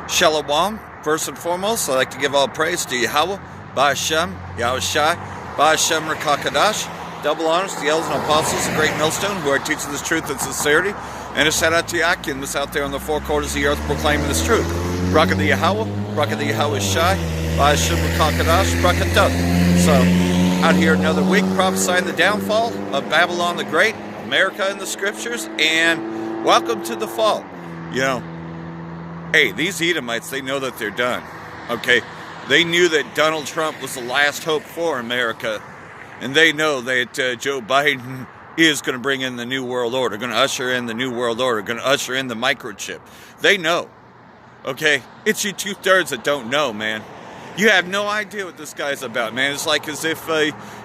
Shalom. First and foremost, I'd like to give all praise to Yahweh, Ba'ashem, Yahushai, Ba'ashem Rakakadash. Double honors to the elders and apostles, the great millstone, who are teaching this truth and sincerity. And a shout out to Yakin, that's out there on the four quarters of the earth proclaiming this truth. Bracha the Yahweh, Bracha the Yahushai, Ba'ashem Rakakadash, Bracha Duh. So, out here another week prophesying the downfall of Babylon the Great, America in the scriptures, and welcome to the fall. You know, hey, these Edomites, they know that they're done, okay? They knew that Donald Trump was the last hope for America, and they know that Joe Biden is going to bring in the New World Order, going to usher in the New World Order, going to usher in the microchip. They know, okay? It's you two-thirds that don't know, man. You have no idea what this guy's about, man. It's like as if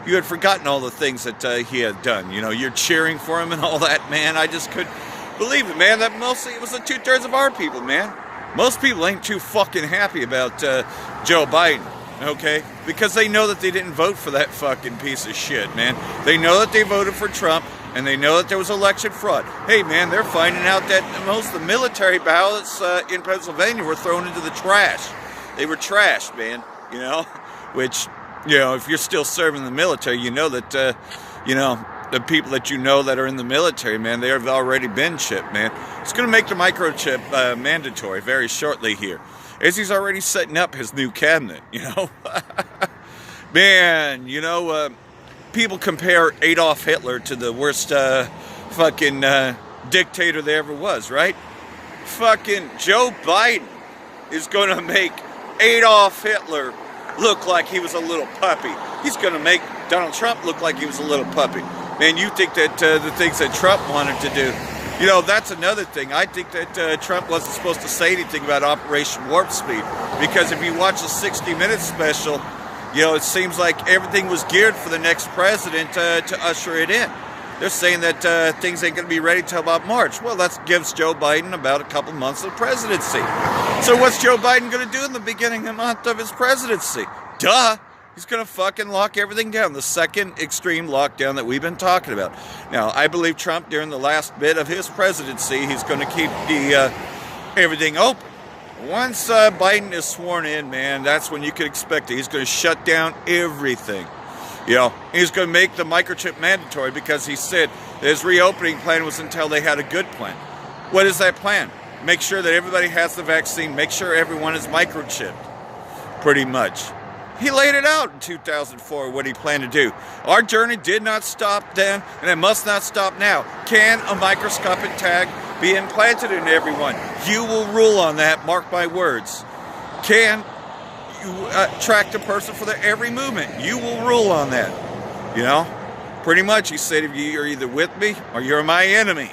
you had forgotten all the things that he had done. You know, you're cheering for him and all that, man. I just couldn't believe it, man. That mostly it was the two-thirds of our people, man. Most people ain't too fucking happy about Joe Biden, okay? Because they know that they didn't vote for that fucking piece of shit, man. They know that they voted for Trump, and they know that there was election fraud. Hey, man, they're finding out that most of the military ballots in Pennsylvania were thrown into the trash. They were trashed, man, you know? Which, you know, if you're still serving the military, you know that, you know, the people that you know that are in the military, man, they have already been chipped, man. It's going to make the microchip mandatory very shortly here, as he's already setting up his new cabinet, you know. Man, you know, people compare Adolf Hitler to the worst fucking dictator there ever was, right? Fucking Joe Biden is going to make Adolf Hitler look like he was a little puppy. He's going to make Donald Trump look like he was a little puppy. Man, you think that the things that Trump wanted to do, you know, that's another thing. I think that Trump wasn't supposed to say anything about Operation Warp Speed, because if you watch the 60 Minutes special, you know, it seems like everything was geared for the next president to usher it in. They're saying that things ain't going to be ready till about March. Well, that gives Joe Biden about a couple months of presidency. So what's Joe Biden going to do in the beginning of the month of his presidency? Duh! He's going to fucking lock everything down. The second extreme lockdown that we've been talking about. Now, I believe Trump, during the last bit of his presidency, he's going to keep the everything open. Once Biden is sworn in, man, that's when you can expect it. He's going to shut down everything. You know, he's going to make the microchip mandatory, because he said his reopening plan was until they had a good plan. What is that plan? Make sure that everybody has the vaccine. Make sure everyone is microchipped. Pretty much. He laid it out in 2004, what he planned to do. Our journey did not stop then, and it must not stop now. Can a microscopic tag be implanted in everyone? You will rule on that, mark my words. Can you track the person for their every movement? You will rule on that. You know? Pretty much, he said, if you're either with me or you're my enemy.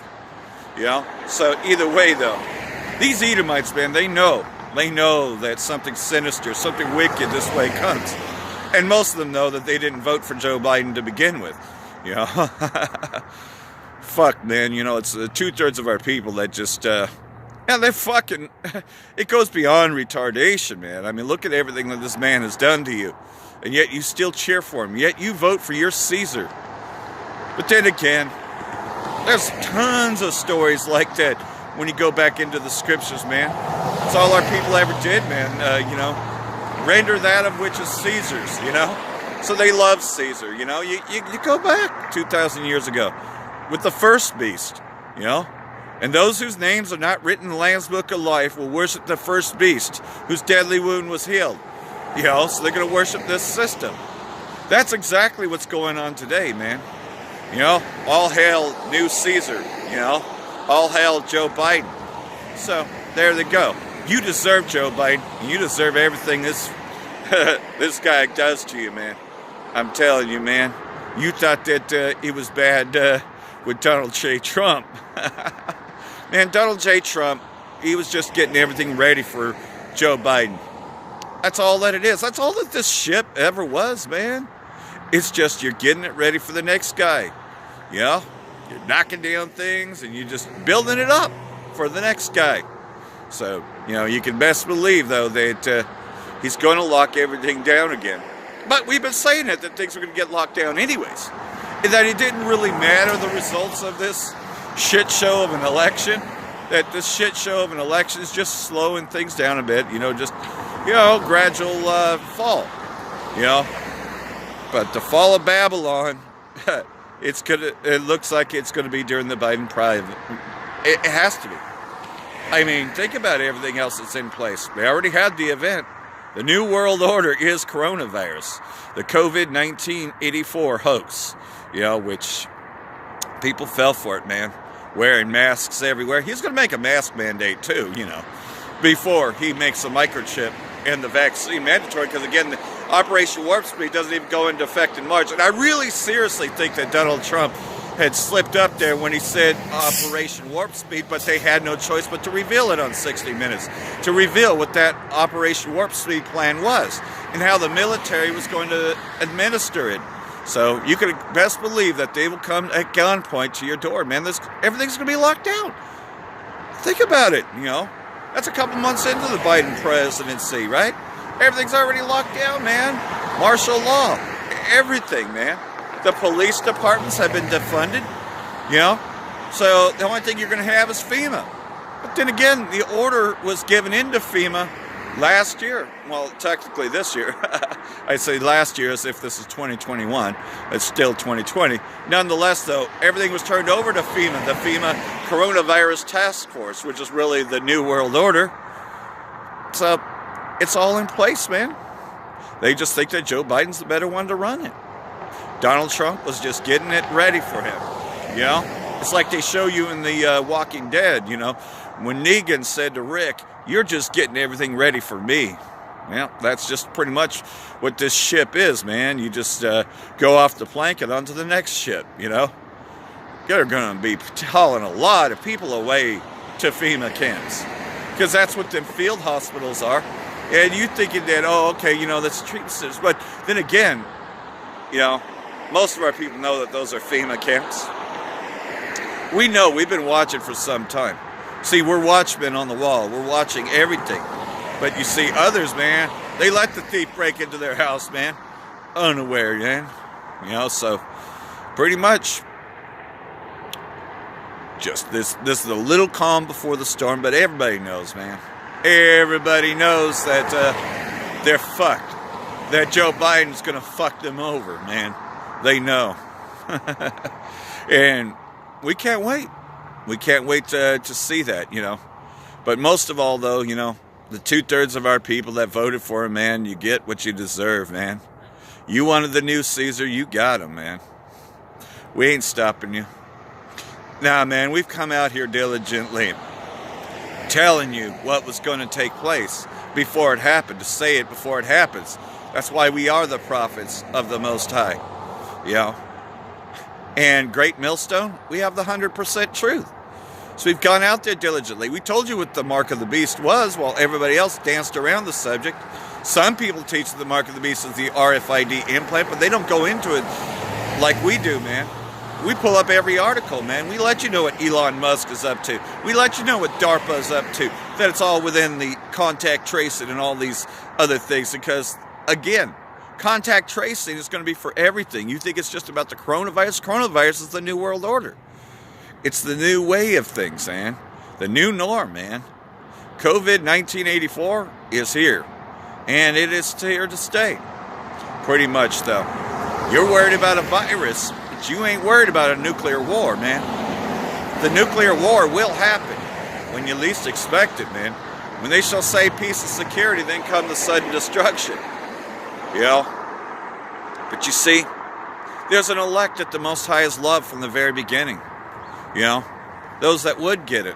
You know? So either way, though, these Edomites, man, they know that something sinister, something wicked this way comes. And most of them know that they didn't vote for Joe Biden to begin with. You know? Fuck, man, you know, it's two-thirds of our people that just, yeah, they're fucking, it goes beyond retardation, man. I mean, look at everything that this man has done to you. And yet you still cheer for him. Yet you vote for your Caesar. But then again, there's tons of stories like that when you go back into the scriptures, man. That's all our people ever did, man. You know, render that of which is Caesar's, you know. So they love Caesar, you know. You go back 2,000 years ago with the first beast, you know. And those whose names are not written in the Lamb's Book of Life will worship the first beast whose deadly wound was healed. You know, so they're going to worship this system. That's exactly what's going on today, man. You know, all hail new Caesar, you know. All hail Joe Biden. So, there they go. You deserve Joe Biden. And you deserve everything this this guy does to you, man. I'm telling you, man. You thought that it was bad with Donald J. Trump. Man, Donald J. Trump, he was just getting everything ready for Joe Biden. That's all that it is. That's all that this ship ever was, man. It's just you're getting it ready for the next guy. You know? You're knocking down things and you're just building it up for the next guy. So, you know, you can best believe, though, that he's going to lock everything down again. But we've been saying it, that things are going to get locked down anyways. And that it didn't really matter the results of this shit show of an election. that this shit show of an election is just slowing things down a bit, just, gradual fall, But the fall of Babylon, it looks like it's gonna be during the Biden private. It has to be. I mean, think about everything else that's in place. They already had the event. The New World Order is coronavirus, the COVID-19 84 hoax, which people fell for it, man. Wearing masks everywhere. He's going to make a mask mandate too, before he makes a microchip and the vaccine mandatory, because again, the Operation Warp Speed doesn't even go into effect in March. And I really seriously think that Donald Trump had slipped up there when he said Operation Warp Speed, but they had no choice but to reveal it on 60 Minutes, to reveal what that Operation Warp Speed plan was and how the military was going to administer it. So you can best believe that they will come at gunpoint to your door, man. Everything's going to be locked down. Think about it, That's a couple months into the Biden presidency, right? Everything's already locked down, man. Martial law. Everything, man. The police departments have been defunded, So the only thing you're going to have is FEMA. But then again, the order was given into FEMA last year. Well, technically this year. I say last year as if this is 2021. It's still 2020. Nonetheless, though, everything was turned over to FEMA, the FEMA Coronavirus Task Force, which is really the New World Order. So it's all in place, man. They just think that Joe Biden's the better one to run it. Donald Trump was just getting it ready for him. It's like they show you in the Walking Dead, when Negan said to Rick, "You're just getting everything ready for me." Well, that's just pretty much what this ship is, man. You just go off the plank and onto the next ship, They're going to be hauling a lot of people away to FEMA camps, because that's what them field hospitals are. And you thinking that, that's treatment centers. But then again, most of our people know that those are FEMA camps. We know, we've been watching for some time. See, we're watchmen on the wall. We're watching everything. But you see others, man, they let the thief break into their house, man. Unaware, man. So pretty much just this is a little calm before the storm, but everybody knows, man. Everybody knows that they're fucked. That Joe Biden's going to fuck them over, man. They know. And we can't wait. We can't wait to see that, But most of all, though, the 2/3 of our people that voted for him, man, you get what you deserve, man. You wanted the new Caesar, you got him, man. We ain't stopping you. Nah, man, we've come out here diligently telling you what was going to take place before it happened, to say it before it happens. That's why we are the prophets of the Most High, And Great Millstone, we have the 100% truth. So we've gone out there diligently. We told you what the mark of the beast was while everybody else danced around the subject. Some people teach the mark of the beast is the RFID implant, but they don't go into it like we do, man. We pull up every article, man. We let you know what Elon Musk is up to. We let you know what DARPA is up to. That it's all within the contact tracing and all these other things. Because, again, contact tracing is going to be for everything. You think it's just about the coronavirus? Coronavirus is the New World Order. It's the new way of things, man. The new norm, man. COVID-19 84 is here. And it is here to stay. Pretty much, though. You're worried about a virus, but you ain't worried about a nuclear war, man. The nuclear war will happen when you least expect it, man. When they shall say peace and security, then come the sudden destruction. But you see, there's an elect that the Most High has loved from the very beginning. Those that would get it,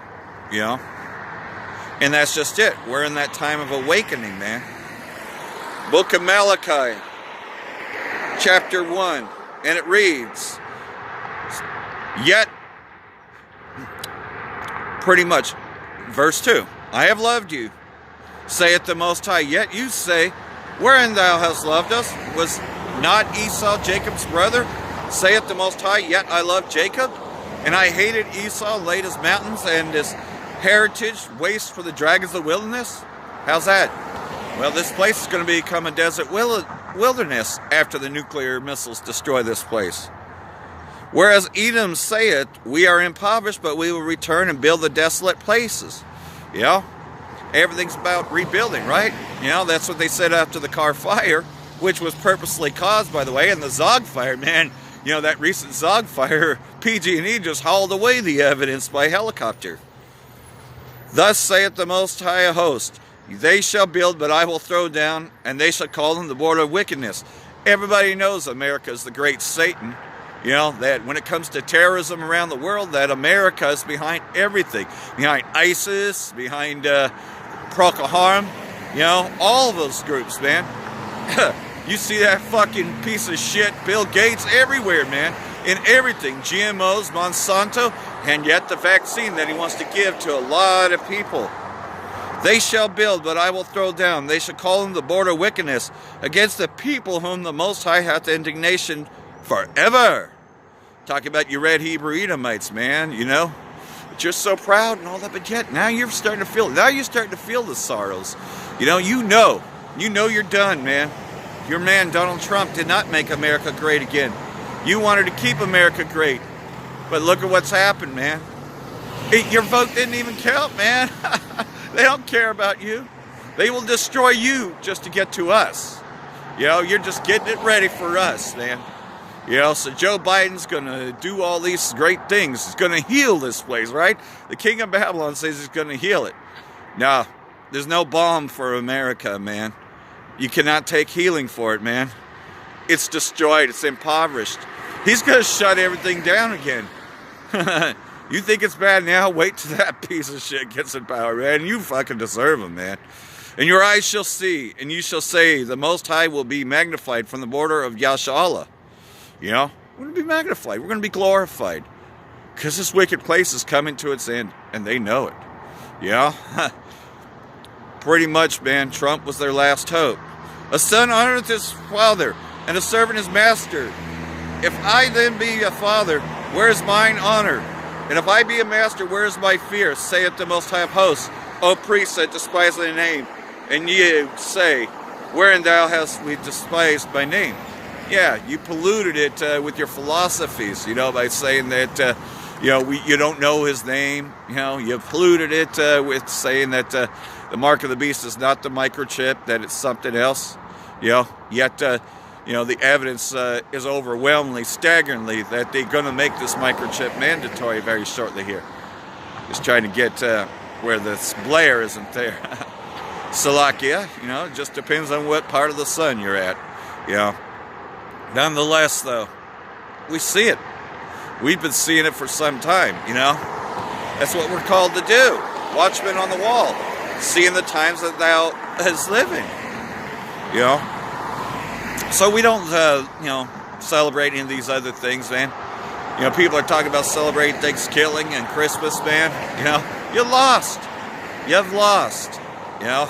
And that's just it. We're in that time of awakening, man. Book of Malachi, chapter 1, and it reads, yet, pretty much, verse 2, I have loved you, saith the Most High, yet you say, wherein thou hast loved us, was not Esau Jacob's brother, saith the Most High, yet I loved Jacob, and I hated Esau, laid his mountains and his heritage waste for the dragons of the wilderness. How's that? Well, this place is going to become a desert wilderness after the nuclear missiles destroy this place. Whereas Edom saith, we are impoverished, but we will return and build the desolate places. You know, everything's about rebuilding, right? You know, that's what they said after the Car fire, which was purposely caused, by the way, and the Zog fire, man. You know, that recent Zog fire, PG&E just hauled away the evidence by helicopter. Thus saith the Most High host, they shall build, but I will throw down, and they shall call them the border of wickedness. Everybody knows America is the great Satan. You know, that when it comes to terrorism around the world, that America is behind everything. Behind ISIS, behind Procol Harum, you know, all of those groups, man. You see that fucking piece of shit, Bill Gates, everywhere, man. In everything, GMOs, Monsanto, and yet the vaccine that he wants to give to a lot of people. They shall build, but I will throw down. They shall call them the border of wickedness against the people whom the Most High hath indignation forever. Talking about your red Hebrew Edomites, man, you know. But you're so proud and all that, but yet now you're starting to feel the sorrows. You know you're done, man. Your man, Donald Trump, did not make America great again. You wanted to keep America great. But look at what's happened, man. Your vote didn't even count, man. They don't care about you. They will destroy you just to get to us. You know, you're just getting it ready for us, man. You know, so Joe Biden's going to do all these great things. He's going to heal this place, right? The king of Babylon says he's going to heal it. No, there's no balm for America, man. You cannot take healing for it, man. It's destroyed. It's impoverished. He's going to shut everything down again. You think it's bad now? Wait till that piece of shit gets in power, man. You fucking deserve him, man. And your eyes shall see, and you shall say, the Most High will be magnified from the border of Yashala. You know, we're going to be magnified. We're going to be glorified. Because this wicked place is coming to its end, and they know it. You know? Pretty much, man, Trump was their last hope. A son honoreth his father, and a servant his master. If I then be a father, where is mine honor? And if I be a master, where is my fear? Saith the Most High of hosts, O priests that despise thy name. And ye say, wherein thou hast we despised my name? Yeah, you polluted it with your philosophies, you know, by saying that, you know, you don't know his name. You know, you polluted it with saying that the mark of the beast is not the microchip, that it's something else. You know, yet, you know, the evidence is overwhelmingly, staggeringly, that they're going to make this microchip mandatory very shortly here. Just trying to get where this Blair isn't there. Salakia, you know, it just depends on what part of the sun you're at. You know. Nonetheless, though, we see it. We've been seeing it for some time, you know. That's what we're called to do. Watchmen on the wall. Seeing the times that thou is living. You know. So we don't, you know, celebrate any of these other things, man. You know, people are talking about celebrating Thanksgiving and Christmas, man. You know, you lost. You've lost. You know.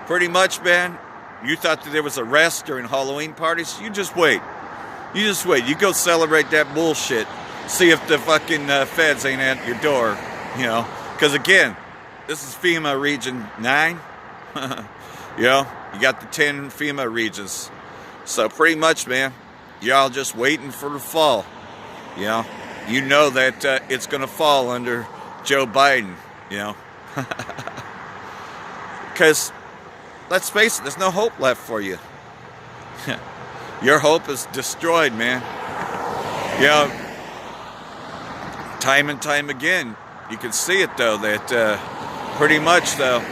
Pretty much, man. You thought that there was a rest during Halloween parties? You just wait. You just wait. You go celebrate that bullshit. See if the fucking feds ain't at your door, you know. Because again, this is FEMA Region 9. You know, you got the 10 FEMA regions. So pretty much, man, y'all just waiting for the fall. You know that it's going to fall under Joe Biden, you know. Because... let's face it, there's no hope left for you. Your hope is destroyed, man. You know, time and time again, you can see it, though, that pretty much, though,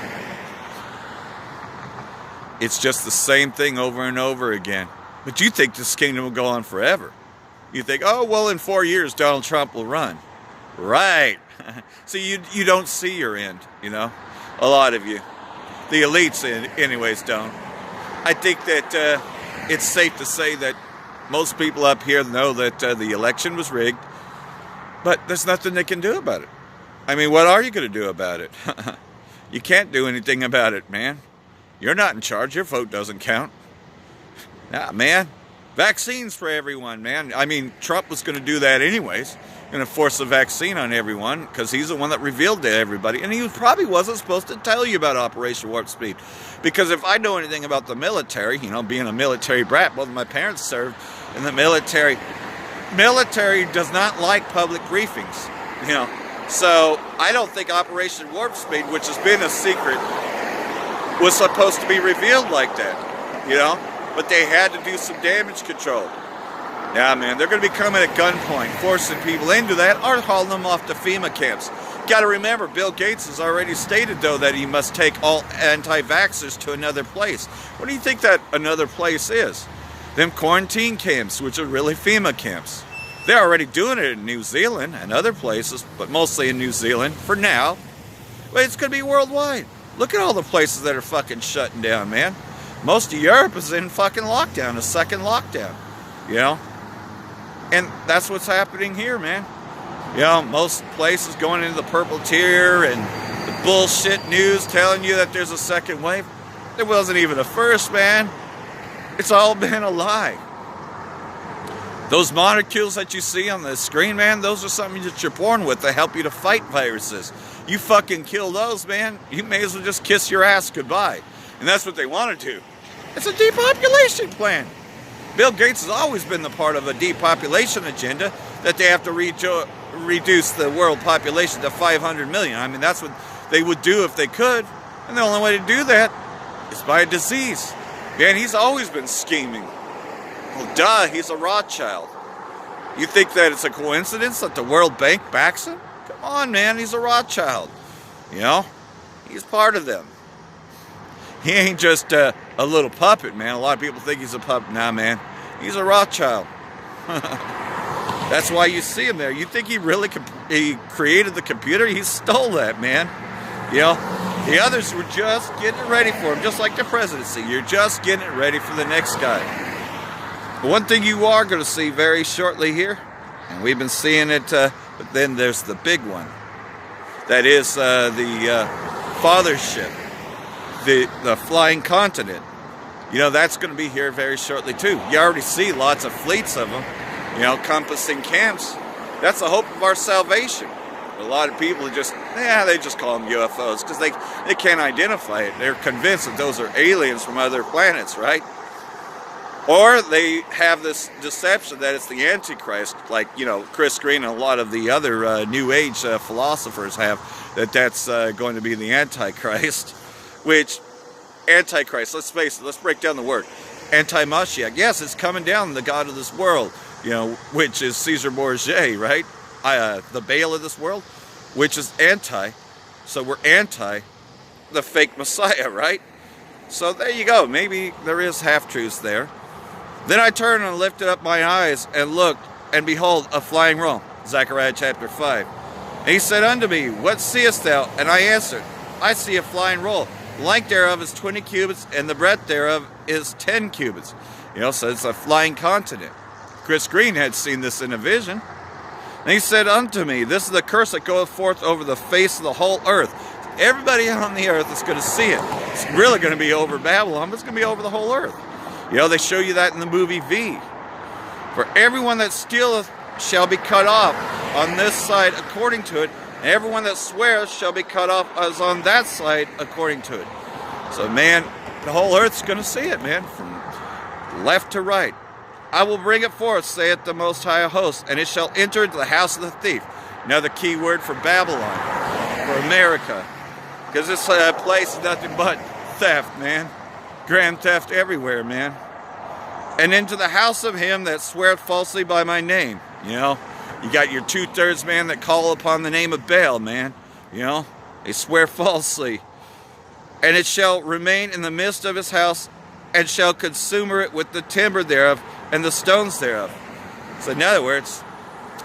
it's just the same thing over and over again. But you think this kingdom will go on forever. You think, oh, well, in 4 years, Donald Trump will run. Right. So you don't see your end, you know, a lot of you. The elites, anyways, don't. I think that it's safe to say that most people up here know that the election was rigged, but there's nothing they can do about it. I mean, what are you going to do about it? You can't do anything about it, man. You're not in charge. Your vote doesn't count. Nah, man. Vaccines for everyone, man. I mean, Trump was going to do that anyways. Going to force a vaccine on everyone because he's the one that revealed to everybody. And he probably wasn't supposed to tell you about Operation Warp Speed. Because if I know anything about the military, you know, being a military brat, both of my parents served in the military. military does not like public briefings, you know. So I don't think Operation Warp Speed, which has been a secret, was supposed to be revealed like that, you know. But they had to do some damage control. Yeah, man, they're going to be coming at gunpoint, forcing people into that, or hauling them off to FEMA camps. Got to remember, Bill Gates has already stated, though, that he must take all anti-vaxxers to another place. What do you think that another place is? Them quarantine camps, which are really FEMA camps. They're already doing it in New Zealand and other places, but mostly in New Zealand for now. But it's going to be worldwide. Look at all the places that are fucking shutting down, man. Most of Europe is in fucking lockdown, a second lockdown, you know? And that's what's happening here, man. You know, most places going into the purple tier and the bullshit news telling you that there's a second wave. There wasn't even a first, man. It's all been a lie. Those molecules that you see on the screen, man, those are something that you're born with to help you to fight viruses. You fucking kill those, man, you may as well just kiss your ass goodbye. And that's what they want to do. It's a depopulation plan. Bill Gates has always been the part of a depopulation agenda that they have to reduce the world population to 500 million. I mean, that's what they would do if they could. And the only way to do that is by a disease. Man, he's always been scheming. Well, duh, he's a Rothschild. You think that it's a coincidence that the World Bank backs him? Come on, man, he's a Rothschild. You know, he's part of them. He ain't just a little puppet, man. A lot of people think he's a puppet. Nah, man, he's a Rothschild. That's why you see him there. You think he really he created the computer? He stole that, man. You know, the others were just getting it ready for him, just like the presidency. You're just getting it ready for the next guy. But one thing you are going to see very shortly here, and we've been seeing it, but then there's the big one. That is the fathership, the flying continent. You know, that's going to be here very shortly too. You already see lots of fleets of them, you know, compassing camps. That's the hope of our salvation. A lot of people just, they just call them UFOs because they can't identify it. They're convinced that those are aliens from other planets, right? Or they have this deception that it's the Antichrist, like, you know, Chris Green and a lot of the other New Age philosophers have, that's going to be the Antichrist, which, Antichrist, let's face it, let's break down the word. Anti-Mashiach, yes, it's coming down, the God of this world, you know, which is Caesar Borgia, right? The Baal of this world, which is anti, so we're anti the fake Messiah, right? So there you go, maybe there is half-truths there. Then I turned and lifted up my eyes and looked, and behold, a flying roll. Zechariah chapter 5. And he said unto me, What seest thou? And I answered, I see a flying roll. The length thereof is 20 cubits, and the breadth thereof is 10 cubits. You know, so it's a flying continent. Chris Green had seen this in a vision. And he said unto me, This is the curse that goeth forth over the face of the whole earth. Everybody on the earth is going to see it. It's really going to be over Babylon, but it's going to be over the whole earth. You know, they show you that in the movie V. For everyone that stealeth shall be cut off on this side according to it, and everyone that swears shall be cut off as on that side according to it. So, man, the whole earth's going to see it, man, from left to right. I will bring it forth, saith the Most High host, and it shall enter into the house of the thief. Another key word for Babylon, for America. Because this place is nothing but theft, man. Grand theft everywhere, man. And into the house of him that sweareth falsely by my name. You know, you got your 2/3 man that call upon the name of Baal, man. You know, they swear falsely. And it shall remain in the midst of his house, and shall consume it with the timber thereof, and the stones thereof. So in other words,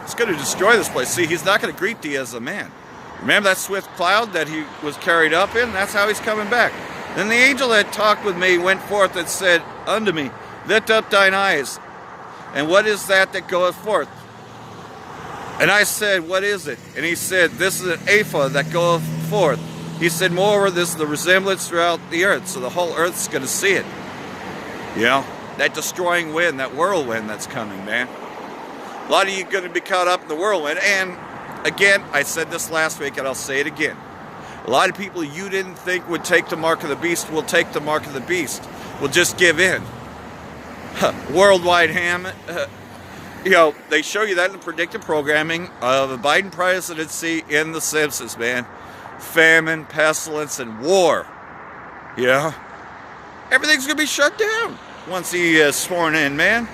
it's going to destroy this place. See, he's not going to greet thee as a man. Remember that swift cloud that he was carried up in? That's how he's coming back. Then the angel that talked with me went forth and said unto me, Lift up thine eyes. And what is that goeth forth? And I said, What is it? And he said, This is an ephah that goeth forth. He said, Moreover, this is the resemblance throughout the earth. So the whole earth's going to see it. You know, that destroying wind, that whirlwind that's coming, man. A lot of you are going to be caught up in the whirlwind. And again, I said this last week and I'll say it again. A lot of people you didn't think would take the mark of the beast will take the mark of the beast. Will just give in. Worldwide they show you that in the predictive programming of the Biden presidency in The Simpsons, man. Famine, pestilence, and war. Everything's going to be shut down once he is sworn in, man.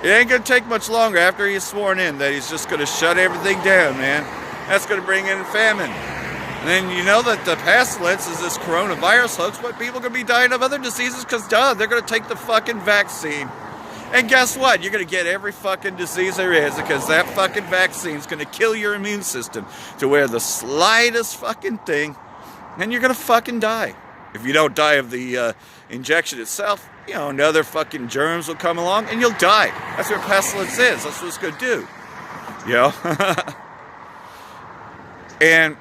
It ain't going to take much longer after he's sworn in that he's just going to shut everything down, man. That's going to bring in famine. And then you know that the pestilence is this coronavirus hoax, but people are going to be dying of other diseases because, they're going to take the fucking vaccine. And guess what? You're going to get every fucking disease there is because that fucking vaccine is going to kill your immune system to where the slightest fucking thing, and you're going to fucking die. If you don't die of the injection itself, another fucking germs will come along and you'll die. That's what pestilence is. That's what it's going to do. And,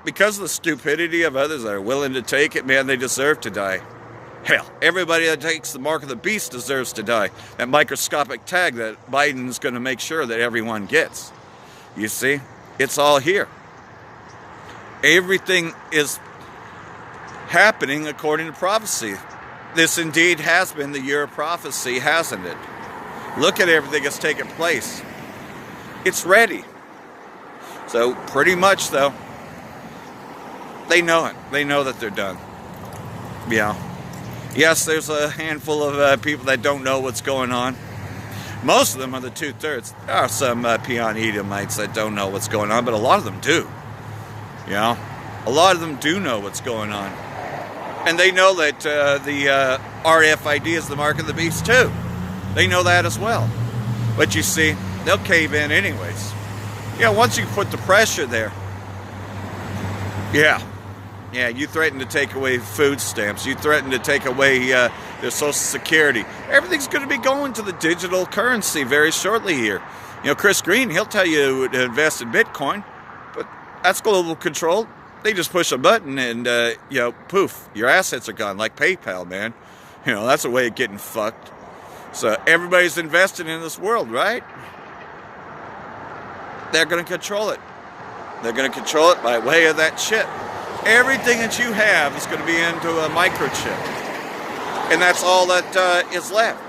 because of the stupidity of others that are willing to take it, man, they deserve to die. Hell, everybody that takes the mark of the beast deserves to die. That microscopic tag that Biden's going to make sure that everyone gets. You see? It's all here. Everything is happening according to prophecy. This indeed has been the year of prophecy, hasn't it? Look at everything that's taken place. It's ready. So, pretty much, though, they know it. They know that they're done. Yes, there's a handful of people that don't know what's going on. Most of them are the 2/3. There are some peon Edomites that don't know what's going on, but a lot of them do. A lot of them do know what's going on. And they know that the RFID is the mark of the beast too. They know that as well. But you see, they'll cave in anyways. Once you put the pressure there. You threaten to take away food stamps. You threaten to take away their Social Security. Everything's going to be going to the digital currency very shortly here. Chris Green, he'll tell you to invest in Bitcoin, but that's global control. They just push a button and, poof, your assets are gone, like PayPal, man. That's a way of getting fucked. So everybody's investing in this world, right? They're going to control it. They're going to control it by way of that chip. Everything that you have is going to be into a microchip. And that's all that is left.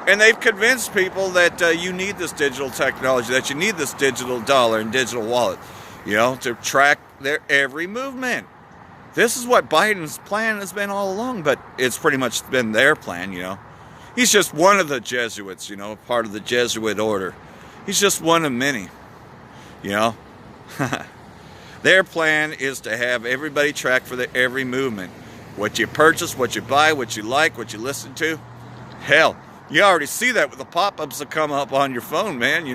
And they've convinced people that you need this digital technology, that you need this digital dollar and digital wallet, to track their every movement. This is what Biden's plan has been all along, but it's pretty much been their plan, He's just one of the Jesuits, part of the Jesuit order. He's just one of many, Their plan is to have everybody track for their every movement. What you purchase, what you buy, what you like, what you listen to. Hell, you already see that with the pop-ups that come up on your phone, man.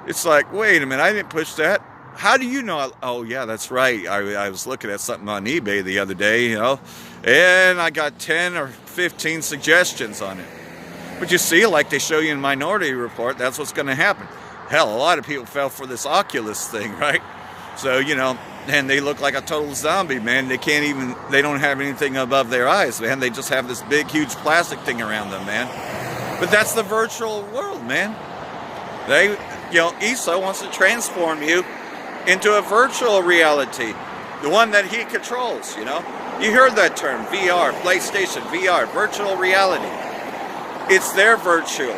It's like, wait a minute, I didn't push that. How do you know? Oh, yeah, that's right. I was looking at something on eBay the other day, and I got 10 or 15 suggestions on it. But you see, like they show you in Minority Report, that's what's going to happen. Hell, a lot of people fell for this Oculus thing, right? So, and they look like a total zombie, man. They don't have anything above their eyes, man. They just have this big, huge plastic thing around them, man. But that's the virtual world, man. Esau wants to transform you into a virtual reality, the one that he controls, You heard that term, VR, PlayStation, VR, virtual reality. It's their virtual,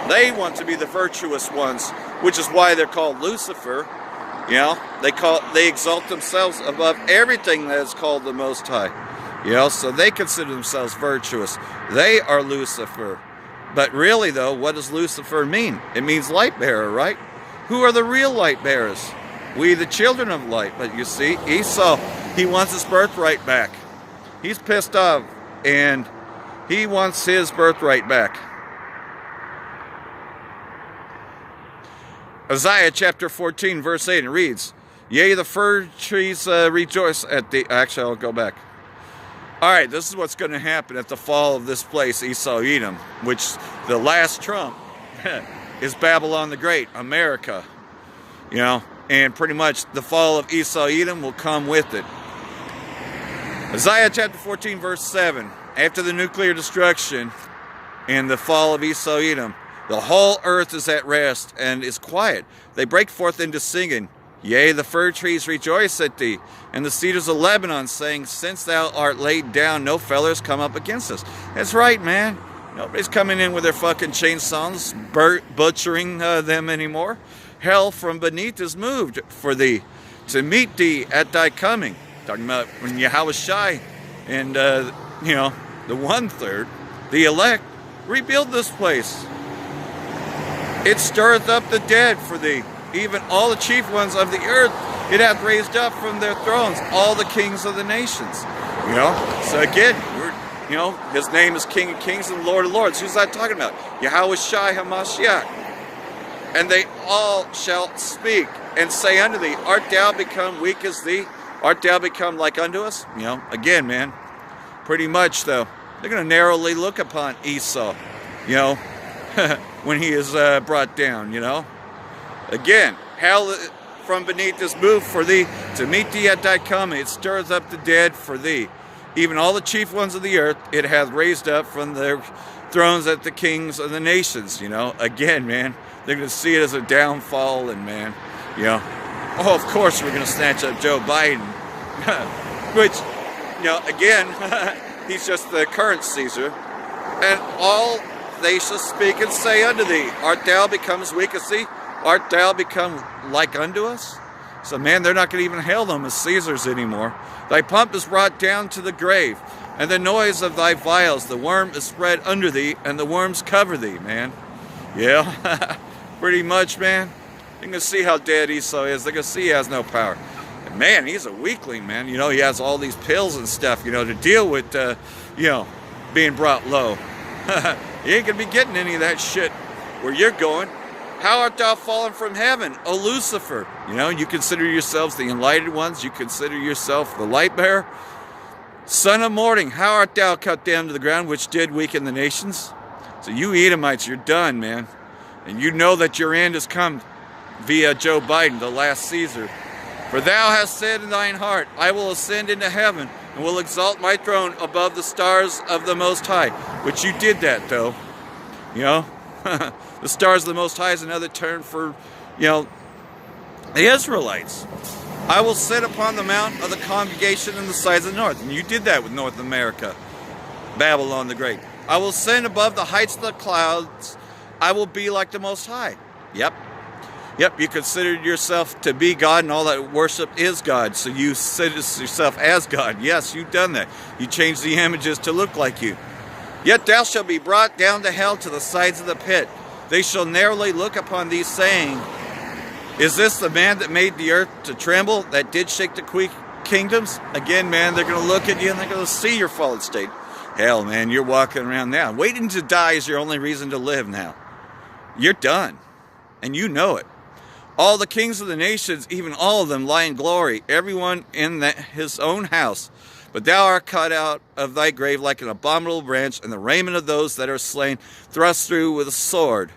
They want to be the virtuous ones, which is why they're called Lucifer. They exalt themselves above everything that is called the Most High. So they consider themselves virtuous. They are Lucifer. But really, though, what does Lucifer mean? It means light bearer, right? Who are the real light bearers? We, the children of light. But you see, Esau, he wants his birthright back. He's pissed off, and he wants his birthright back. Isaiah chapter 14, verse 8, it reads, Yea, the fir trees rejoice at the... Actually, I'll go back. All right, this is what's going to happen at the fall of this place, Esau Edom, which the last trump is Babylon the Great, America. And pretty much the fall of Esau Edom will come with it. Isaiah chapter 14, verse 7, after the nuclear destruction and the fall of Esau Edom, the whole earth is at rest and is quiet. They break forth into singing. Yea, the fir trees rejoice at thee, and the cedars of Lebanon, saying, Since thou art laid down, no feller has come up against us. That's right, man. Nobody's coming in with their fucking chainsaws, butchering them anymore. Hell from beneath is moved for thee, to meet thee at thy coming. Talking about when Yahushua and, the 1/3, the elect, rebuild this place. It stirreth up the dead for thee, even all the chief ones of the earth. It hath raised up from their thrones all the kings of the nations. So again, his name is King of Kings and Lord of Lords. Who's that talking about? Yahushua HaMashiach. And they all shall speak and say unto thee, art thou become weak as thee? Art thou become like unto us? Again, man, pretty much though, they're going to narrowly look upon Esau, when he is brought down, Again, hell from beneath is moved for thee, to meet thee at thy coming. It stirreth up the dead for thee. Even all the chief ones of the earth, it hath raised up from their thrones at the kings of the nations, Again, man, they're going to see it as a downfall, and man, of course we're going to snatch up Joe Biden. Which, again, he's just the current Caesar. And all they shall speak and say unto thee, art thou become as weak as thee? Art thou become like unto us? So, man, they're not going to even hail them as Caesars anymore. Thy pomp is brought down to the grave, and the noise of thy vials, the worm is spread under thee, and the worms cover thee, man. Yeah, pretty much, man. They're going to see how dead Esau is. They're going to see he has no power. And, man, he's a weakling, man. He has all these pills and stuff, to deal with, being brought low. You ain't going to be getting any of that shit where you're going. How art thou fallen from heaven, O Lucifer? You consider yourselves the enlightened ones. You consider yourself the light bearer. Son of morning, how art thou cut down to the ground, which did weaken the nations? So you Edomites, you're done, man. And you know that your end has come via Joe Biden, the last Caesar. For thou hast said in thine heart, I will ascend into heaven, and will exalt my throne above the stars of the Most High. Which you did that, though. The stars of the Most High is another term for, the Israelites. I will sit upon the mount of the congregation in the sides of the north. And you did that with North America. Babylon the Great. I will ascend above the heights of the clouds. I will be like the Most High. Yep, you considered yourself to be God, and all that worship is God. So you set yourself as God. Yes, you've done that. You changed the images to look like you. Yet thou shalt be brought down to hell, to the sides of the pit. They shall narrowly look upon thee, saying, is this the man that made the earth to tremble, that did shake the kingdoms? Again, man, they're going to look at you and they're going to see your fallen state. Hell, man, you're walking around now. Waiting to die is your only reason to live now. You're done. And you know it. All the kings of the nations, even all of them, lie in glory, everyone in his own house. But thou art cut out of thy grave like an abominable branch, and the raiment of those that are slain thrust through with a sword,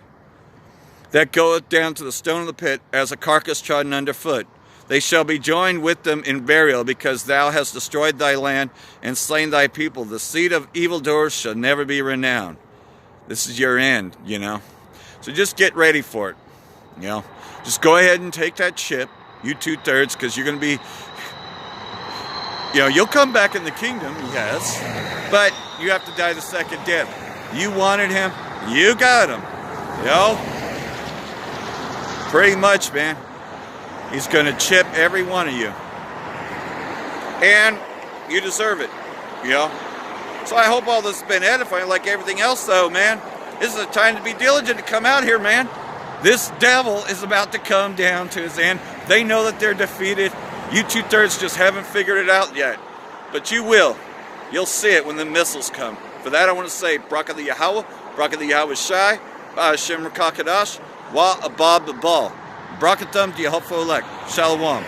that goeth down to the stone of the pit, as a carcass trodden under foot. They shall be joined with them in burial, because thou hast destroyed thy land and slain thy people. The seed of evildoers shall never be renowned. This is your end, So just get ready for it, Just go ahead and take that chip, you 2/3, because you're going to be, you'll come back in the kingdom, yes, but you have to die the second death. You wanted him, you got him, Pretty much, man. He's going to chip every one of you. And you deserve it, So I hope all this has been edifying, like everything else, though, man. This is a time to be diligent to come out here, man. This devil is about to come down to his end. They know that they're defeated. You 2/3 just haven't figured it out yet. But you will. You'll see it when the missiles come. For that, I want to say, Barak the Yahweh, Barak the Yahweh Shai, Hashem Rakakadash, Wa Abab Bal. Brakatham Yehofolek. Shalom.